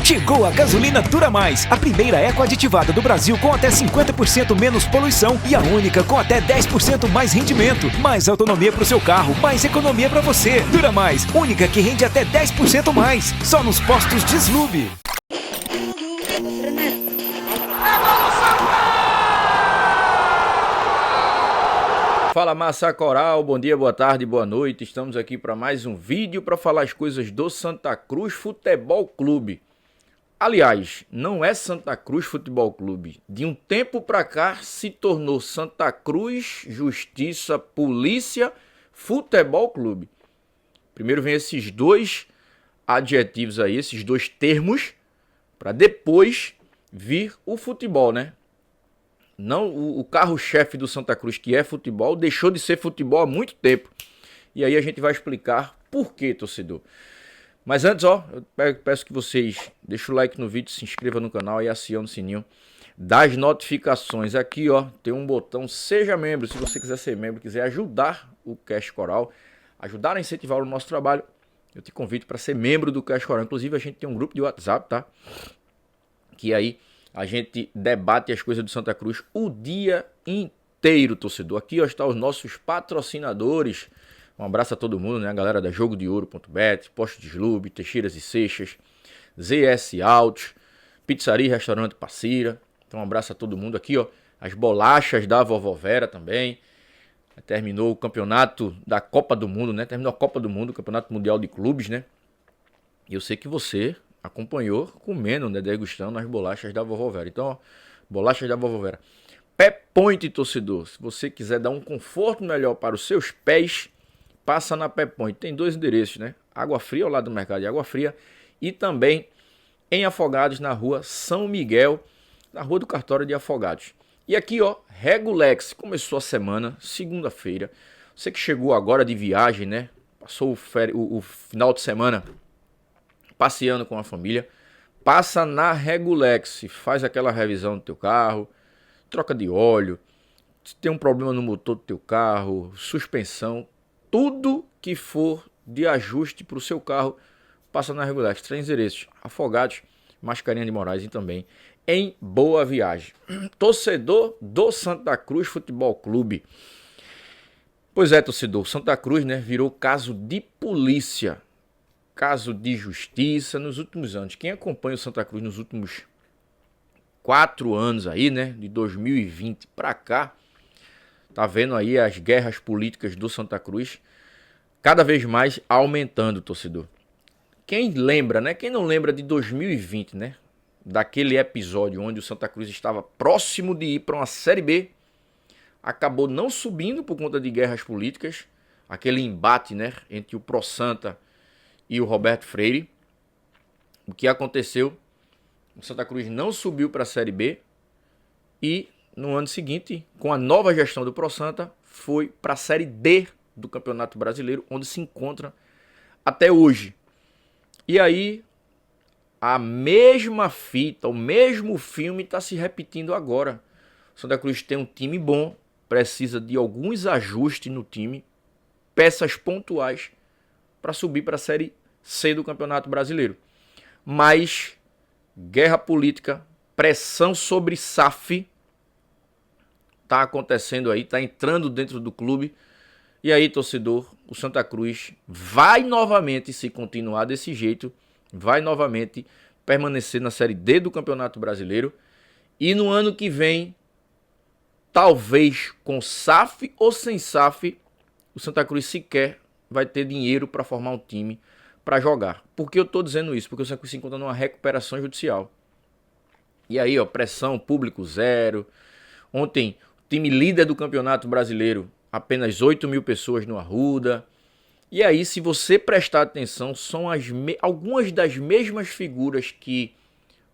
Chegou a gasolina Dura Mais, a primeira eco aditivada do Brasil com até 50% menos poluição e a única com até 10% mais rendimento. Mais autonomia para o seu carro, mais economia para você. Dura Mais, única que rende até 10% mais. Só nos postos Deslube. Fala Massa Coral, bom dia, boa tarde, boa noite. Estamos aqui para mais um vídeo para falar as coisas do Santa Cruz Futebol Clube. Aliás, não é Santa Cruz Futebol Clube. De um tempo para cá se tornou Santa Cruz Justiça Polícia Futebol Clube. Primeiro vem esses dois adjetivos aí, esses dois termos, para depois vir o futebol, né? Não, o carro-chefe do Santa Cruz, que é futebol, deixou de ser futebol há muito tempo. E aí a gente vai explicar por quê, torcedor. Mas antes, eu peço que vocês deixem o like no vídeo, se inscrevam no canal e acionem o sininho das notificações. Aqui, tem um botão Seja Membro. Se você quiser ser membro, quiser ajudar o Cash Coral, ajudar a incentivar o nosso trabalho, eu te convido para ser membro do Cash Coral. Inclusive, a gente tem um grupo de WhatsApp, tá? Que aí a gente debate as coisas do Santa Cruz o dia inteiro, torcedor. Aqui estão os nossos patrocinadores. Um abraço a todo mundo, né? A galera da Jogo de Ouro.bet, Posto Deslube, Teixeiras e Seixas, ZS Autos, Pizzaria e Restaurante Passira. Então um abraço a todo mundo aqui, as bolachas da Vovó Vera também. Terminou o campeonato da Copa do Mundo, né? Terminou a Copa do Mundo, o Campeonato Mundial de Clubes, né? E eu sei que você acompanhou comendo, né? Degustando as bolachas da Vovó Vera. Então, bolachas da Vovó Vera. Pé Point, torcedor. Se você quiser dar um conforto melhor para os seus pés, passa na Pé Point. Tem dois endereços, né? Água Fria, ao lado do mercado de Água Fria. E também em Afogados, na rua São Miguel, na rua do cartório de Afogados. E aqui, Regulex. Começou a semana, segunda-feira. Você que chegou agora de viagem, né? Passou o final de semana passeando com a família. Passa na Regulex. Faz aquela revisão do teu carro. Troca de óleo. Se tem um problema no motor do teu carro, suspensão. Tudo que for de ajuste para o seu carro, passa na Regulex. 3 endereços: Afogados, Mascarenhas de Moraes e também em Boa Viagem. Torcedor do Santa Cruz Futebol Clube. Pois é, torcedor, Santa Cruz, né, virou caso de polícia, caso de justiça nos últimos anos. Quem acompanha o Santa Cruz nos últimos 4 anos aí, né, de 2020 para cá, tá vendo aí as guerras políticas do Santa Cruz cada vez mais aumentando, torcedor. Quem lembra, né? Quem não lembra de 2020, né? Daquele episódio onde o Santa Cruz estava próximo de ir para uma Série B, acabou não subindo por conta de guerras políticas, aquele embate, né, entre o Pro Santa e o Roberto Freire. O que aconteceu? O Santa Cruz não subiu para a Série B e no ano seguinte, com a nova gestão do Pro Santa, foi para a Série D do Campeonato Brasileiro, onde se encontra até hoje. E aí, a mesma fita, o mesmo filme está se repetindo agora. O Santa Cruz tem um time bom, precisa de alguns ajustes no time, peças pontuais para subir para a Série C do Campeonato Brasileiro. Mas guerra política, pressão sobre SAF tá acontecendo aí, tá entrando dentro do clube. E aí, torcedor, o Santa Cruz vai novamente, se continuar desse jeito, vai novamente permanecer na Série D do Campeonato Brasileiro. E no ano que vem, talvez com SAF ou sem SAF, o Santa Cruz sequer vai ter dinheiro para formar um time para jogar. Por que eu estou dizendo isso? Porque o Santa Cruz se encontra numa recuperação judicial. E aí, pressão, público zero. Ontem, o time líder do Campeonato Brasileiro, apenas 8.000 pessoas no Arruda. E aí, se você prestar atenção, são algumas das mesmas figuras que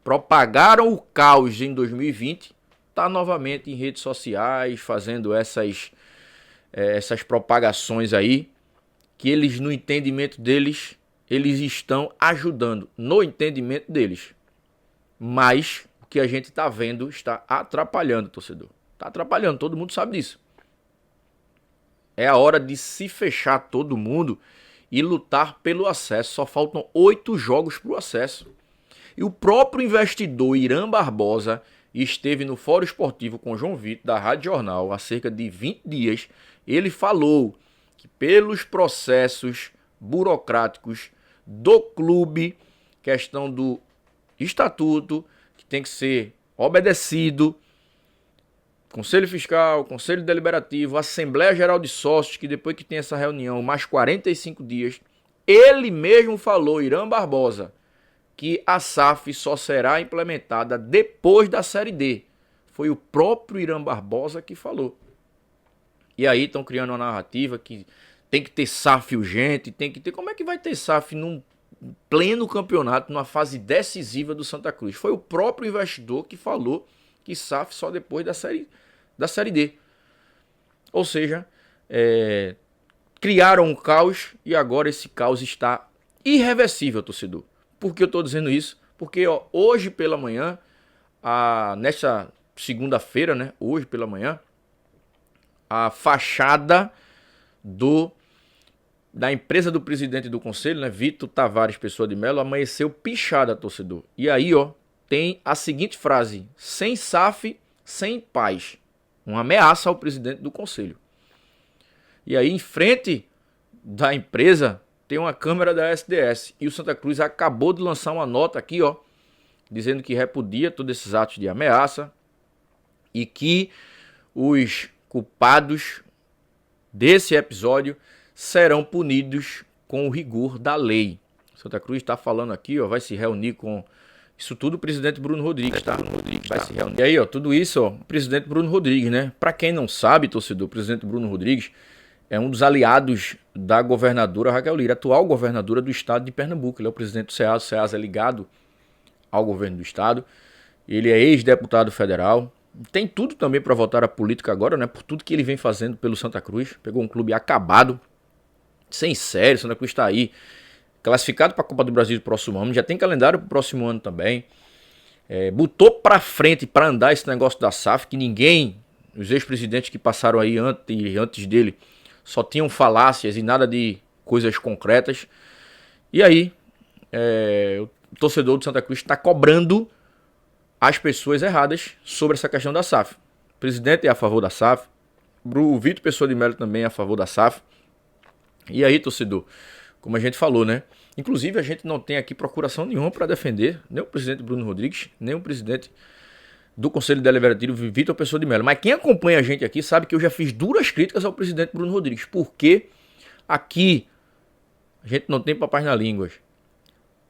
propagaram o caos em 2020, tá novamente em redes sociais, fazendo essas propagações aí, que eles, no entendimento deles, eles estão ajudando, no entendimento deles. Mas o que a gente tá vendo está atrapalhando, torcedor. Tá atrapalhando, todo mundo sabe disso. É a hora de se fechar todo mundo e lutar pelo acesso. Só faltam 8 jogos para o acesso. E o próprio investidor Irã Barbosa esteve no Fórum Esportivo com João Vitor, da Rádio Jornal, há cerca de 20 dias. Ele falou que pelos processos burocráticos do clube, questão do estatuto, que tem que ser obedecido, Conselho Fiscal, Conselho Deliberativo, Assembleia Geral de Sócios, que depois que tem essa reunião, mais 45 dias, ele mesmo falou, Irã Barbosa, que a SAF só será implementada depois da Série D. Foi o próprio Irã Barbosa que falou. E aí estão criando uma narrativa que tem que ter SAF urgente, tem que ter... Como é que vai ter SAF num pleno campeonato, numa fase decisiva do Santa Cruz? Foi o próprio investidor que falou que SAF só depois da Série D. Ou seja, criaram um caos e agora esse caos está irreversível, torcedor. Por que eu estou dizendo isso? Porque hoje pela manhã, nesta segunda-feira, né, hoje pela manhã, a fachada da empresa do presidente do conselho, né, Vitor Tavares Pessoa de Melo, amanheceu pichada, torcedor. E aí, tem a seguinte frase: sem SAF, sem paz. Uma ameaça ao presidente do conselho. E aí, em frente da empresa, tem uma câmera da SDS. E o Santa Cruz acabou de lançar uma nota aqui, dizendo que repudia todos esses atos de ameaça e que os culpados desse episódio serão punidos com o rigor da lei. Santa Cruz está falando aqui, vai se reunir com... Isso tudo o presidente Bruno Rodrigues, tá? Vai se reunir. E aí, tudo isso, o presidente Bruno Rodrigues, né? Para quem não sabe, torcedor, o presidente Bruno Rodrigues é um dos aliados da governadora Raquel Lira, atual governadora do estado de Pernambuco. Ele é o presidente do SEAS. O SEAS é ligado ao governo do estado. Ele é ex-deputado federal. Tem tudo também para voltar à política agora, né? Por tudo que ele vem fazendo pelo Santa Cruz. Pegou um clube acabado, sem série. Santa Cruz está aí, classificado para a Copa do Brasil do próximo ano. Já tem calendário para o próximo ano também. Botou para frente para andar esse negócio da SAF, que ninguém, os ex-presidentes que passaram aí antes dele, só tinham falácias e nada de coisas concretas. E aí, o torcedor do Santa Cruz está cobrando as pessoas erradas sobre essa questão da SAF. O presidente é a favor da SAF, o Vitor Pessoa de Melo também é a favor da SAF. E aí, torcedor, como a gente falou, né? Inclusive, a gente não tem aqui procuração nenhuma para defender nem o presidente Bruno Rodrigues, nem o presidente do Conselho Deliberativo, Vitor Pessoa de Melo. Mas quem acompanha a gente aqui sabe que eu já fiz duras críticas ao presidente Bruno Rodrigues, porque aqui a gente não tem papas na língua.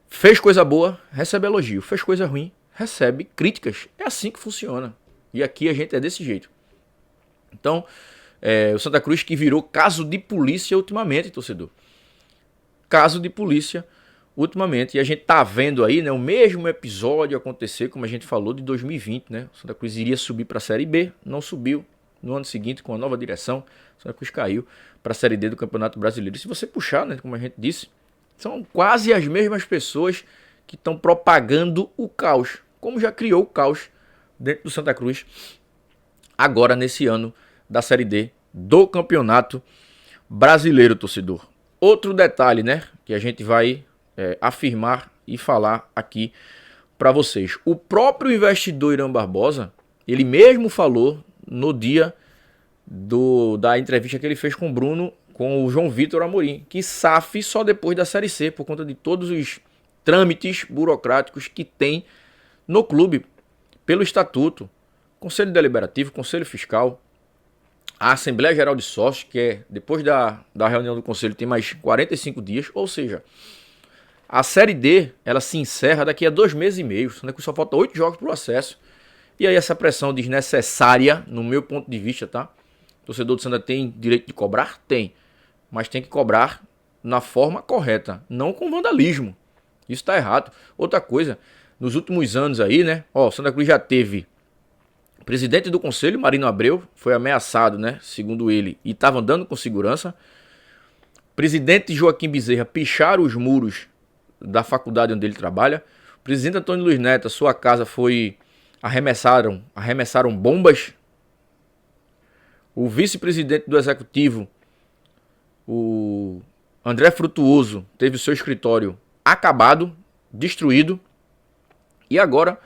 Fez coisa boa, recebe elogio. Fez coisa ruim, recebe críticas. É assim que funciona. E aqui a gente é desse jeito. Então, o Santa Cruz que virou caso de polícia ultimamente, torcedor. Caso de polícia ultimamente. E a gente tá vendo aí, né, o mesmo episódio acontecer, como a gente falou, de 2020, né? O Santa Cruz iria subir para a Série B, não subiu. No ano seguinte, com a nova direção, o Santa Cruz caiu para a Série D do Campeonato Brasileiro. E se você puxar, né, como a gente disse, são quase as mesmas pessoas que estão propagando o caos, como já criou o caos dentro do Santa Cruz, agora nesse ano da Série D do Campeonato Brasileiro, torcedor. Outro detalhe, né, que a gente vai afirmar e falar aqui para vocês. O próprio investidor Irã Barbosa, ele mesmo falou no dia da entrevista que ele fez com o Bruno, com o João Vitor Amorim, que SAF só depois da Série C, por conta de todos os trâmites burocráticos que tem no clube, pelo estatuto, Conselho Deliberativo, Conselho Fiscal, a Assembleia Geral de Sócios, que depois da reunião do Conselho tem mais 45 dias, ou seja, a Série D, ela se encerra daqui a 2 meses e meio, só falta 8 jogos para o acesso. E aí essa pressão desnecessária, no meu ponto de vista, tá? O torcedor do Santa tem direito de cobrar? Tem. Mas tem que cobrar na forma correta, não com vandalismo. Isso tá errado. Outra coisa, nos últimos anos aí, né? O Santa Cruz já teve o presidente do conselho, Marino Abreu, foi ameaçado, né? Segundo ele, e estava andando com segurança. Presidente Joaquim Bezerra picharam os muros da faculdade onde ele trabalha. O presidente Antônio Luiz Neto, sua casa foi... Arremessaram bombas. O vice-presidente do executivo, o André Frutuoso, teve o seu escritório acabado, destruído. E agora,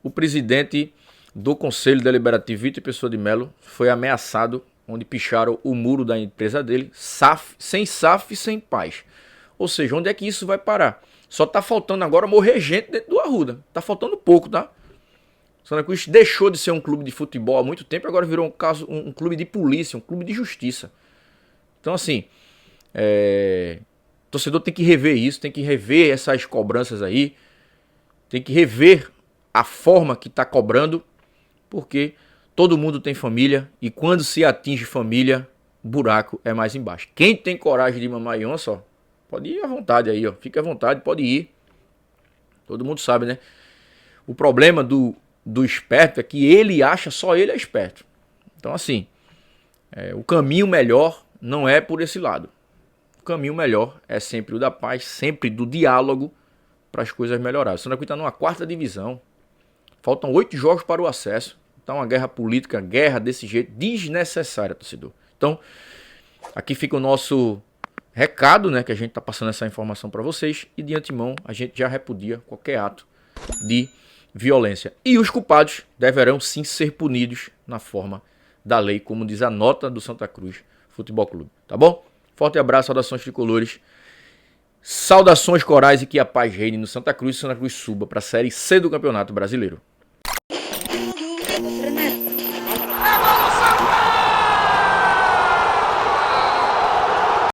o presidente do Conselho Deliberativo, Vitor Pessoa de Melo, foi ameaçado, onde picharam o muro da empresa dele, sem SAF e sem paz. Ou seja, onde é que isso vai parar? Só tá faltando agora morrer gente dentro do Arruda. Tá faltando pouco, tá? Santa Cruz deixou de ser um clube de futebol há muito tempo, agora virou um clube de polícia, um clube de justiça. Então, assim, o torcedor tem que rever isso, tem que rever essas cobranças aí, tem que rever a forma que tá cobrando, porque todo mundo tem família e quando se atinge família, o buraco é mais embaixo. Quem tem coragem de mamar em onça, ó, pode ir à vontade aí, ó. Fique à vontade, pode ir. Todo mundo sabe, né? O problema do esperto é que ele acha só ele é esperto. Então, assim, o caminho melhor não é por esse lado. O caminho melhor é sempre o da paz, sempre do diálogo para as coisas melhorarem. O Santa Cruz está numa 4ª divisão. Faltam 8 jogos para o acesso. Está uma guerra política, guerra desse jeito, desnecessária, torcedor. Então, aqui fica o nosso recado, né, que a gente está passando essa informação para vocês. E de antemão, a gente já repudia qualquer ato de violência. E os culpados deverão sim ser punidos na forma da lei, como diz a nota do Santa Cruz Futebol Clube. Tá bom? Forte abraço, saudações tricolores. Saudações corais e que a paz reine no Santa Cruz e Santa Cruz suba para a Série C do Campeonato Brasileiro.